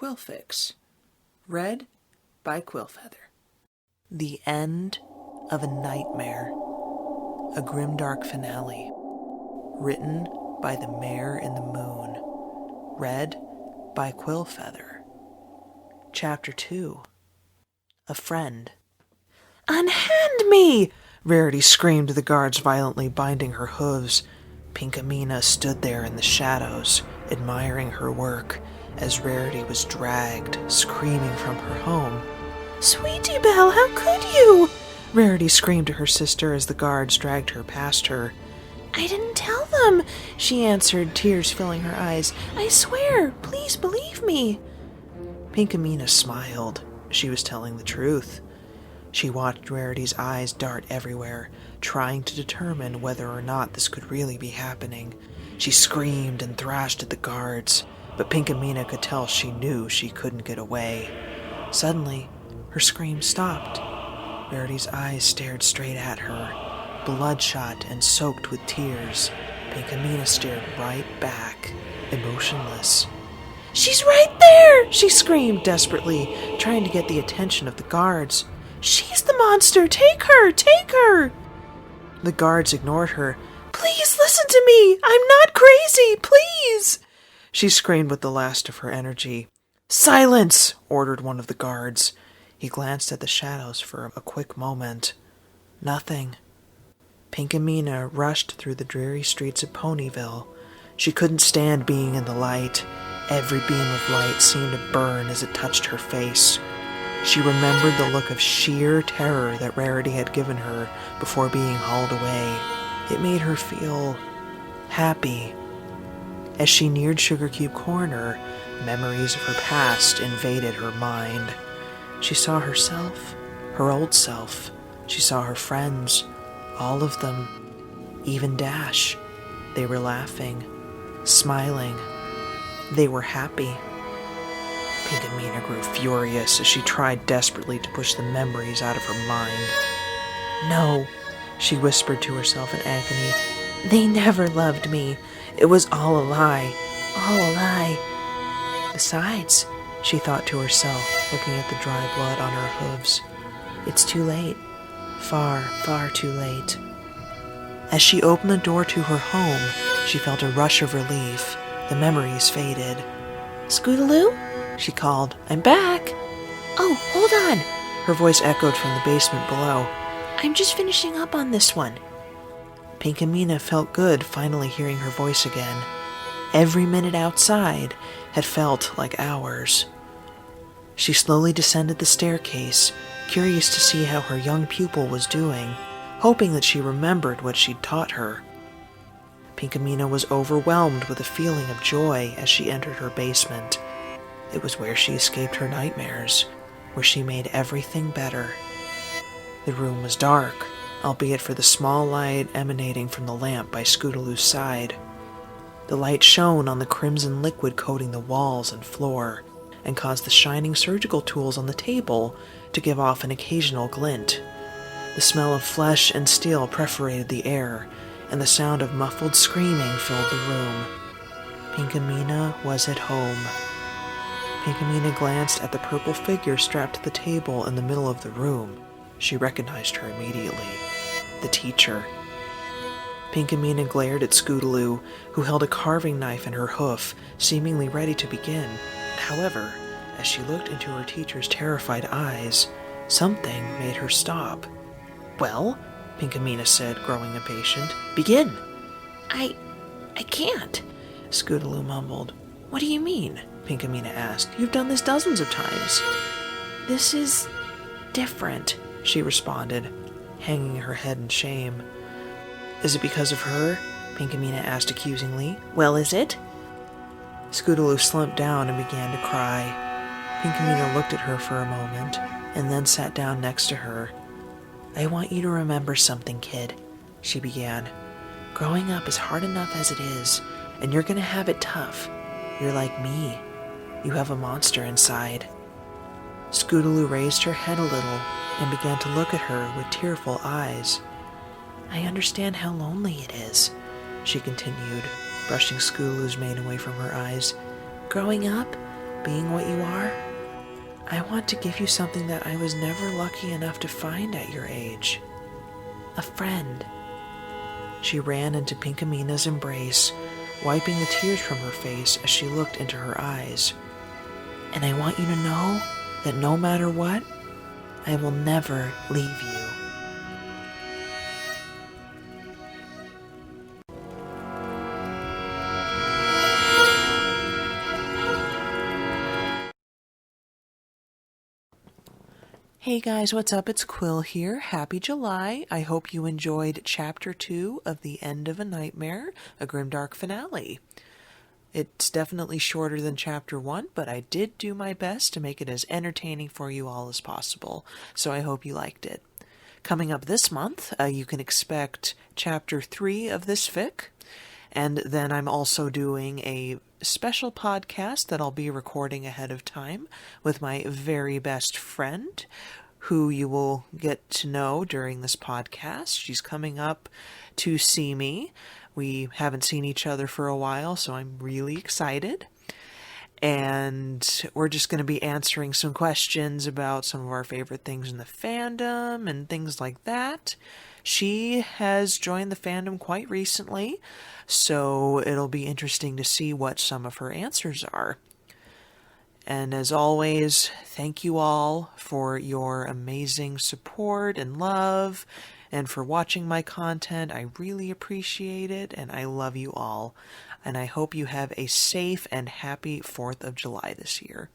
Quillfix. Read by Quillfeather. The End of a Nightmare. A Grimdark Finale. Written by the Mare in the Moon. Read by Quillfeather. Chapter 2. A Friend. "Unhand me!" Rarity screamed to the guards, violently binding her hooves. Pinkamina stood there in the shadows, admiring her work, as Rarity was dragged, screaming from her home. "Sweetie Belle, how could you?" Rarity screamed to her sister as the guards dragged her past her. "I didn't tell them," she answered, tears filling her eyes. "I swear, please believe me." Pinkamina smiled. She was telling the truth. She watched Rarity's eyes dart everywhere, trying to determine whether or not this could really be happening. She screamed and thrashed at the guards, but Pinkamina could tell she knew she couldn't get away. Suddenly, her scream stopped. Rarity's eyes stared straight at her, bloodshot and soaked with tears. Pinkamina stared right back, emotionless. "She's right there!" she screamed desperately, trying to get the attention of the guards. "She's the monster! Take her! Take her!" The guards ignored her. "Please listen to me! I'm not crazy! Please!" She screamed with the last of her energy. "Silence!" ordered one of the guards. He glanced at the shadows for a quick moment. Nothing. Pinkamina rushed through the dreary streets of Ponyville. She couldn't stand being in the light. Every beam of light seemed to burn as it touched her face. She remembered the look of sheer terror that Rarity had given her before being hauled away. It made her feel happy. As she neared Sugar Cube Corner, memories of her past invaded her mind. She saw herself, her old self. She saw her friends, all of them, even Dash. They were laughing, smiling. They were happy. Pinkamina grew furious as she tried desperately to push the memories out of her mind. "No," she whispered to herself in agony. "They never loved me. It was all a lie. All a lie. Besides," she thought to herself, looking at the dry blood on her hooves, "it's too late. Far, far too late." As she opened the door to her home, she felt a rush of relief. The memories faded. "Scootaloo?" she called. "I'm back." "Oh, hold on." Her voice echoed from the basement below. "I'm just finishing up on this one." Pinkamina felt good finally hearing her voice again. Every minute outside had felt like hours. She slowly descended the staircase, curious to see how her young pupil was doing, hoping that she remembered what she'd taught her. Pinkamina was overwhelmed with a feeling of joy as she entered her basement. It was where she escaped her nightmares, where she made everything better. The room was dark, albeit for the small light emanating from the lamp by Scootaloo's side. The light shone on the crimson liquid coating the walls and floor, and caused the shining surgical tools on the table to give off an occasional glint. The smell of flesh and steel perforated the air, and the sound of muffled screaming filled the room. Pinkamina was at home. Pinkamina glanced at the purple figure strapped to the table in the middle of the room. She recognized her immediately. The teacher. Pinkamina glared at Scootaloo, who held a carving knife in her hoof, seemingly ready to begin. However, as she looked into her teacher's terrified eyes, something made her stop. "Well," Pinkamina said, growing impatient, "begin." I can't," Scootaloo mumbled. "What do you mean?" Pinkamina asked. "You've done this dozens of times." "This is different," she responded, hanging her head in shame. "Is it because of her?" Pinkamina asked accusingly. "Well, is it?" Scootaloo slumped down and began to cry. Pinkamina looked at her for a moment, and then sat down next to her. "I want you to remember something, kid," she began. "Growing up is hard enough as it is, and you're gonna have it tough. You're like me. You have a monster inside." Scootaloo raised her head a little and began to look at her with tearful eyes. "I understand how lonely it is," she continued, brushing Scootaloo's mane away from her eyes. "Growing up, being what you are, I want to give you something that I was never lucky enough to find at your age. A friend. She ran into Pinkamina's embrace, wiping the tears from her face as she looked into her eyes. And I want you to know that no matter what, I will never leave you. Hey guys, what's up? It's Quill here. Happy July. I hope you enjoyed Chapter 2 of The End of a Nightmare, a Grimdark finale. It's definitely shorter than Chapter 1, but I did do my best to make it as entertaining for you all as possible, so I hope you liked it. Coming up this month, you can expect Chapter 3 of this fic, and then I'm also doing a special podcast that I'll be recording ahead of time with my very best friend, who you will get to know during this podcast. She's coming up to see me. We haven't seen each other for a while, so I'm really excited. And we're just going to be answering some questions about some of our favorite things in the fandom and things like that. She has joined the fandom quite recently, so it'll be interesting to see what some of her answers are. And as always, thank you all for your amazing support and love, and for watching my content. I really appreciate it, and I love you all. And I hope you have a safe and happy 4th of July this year.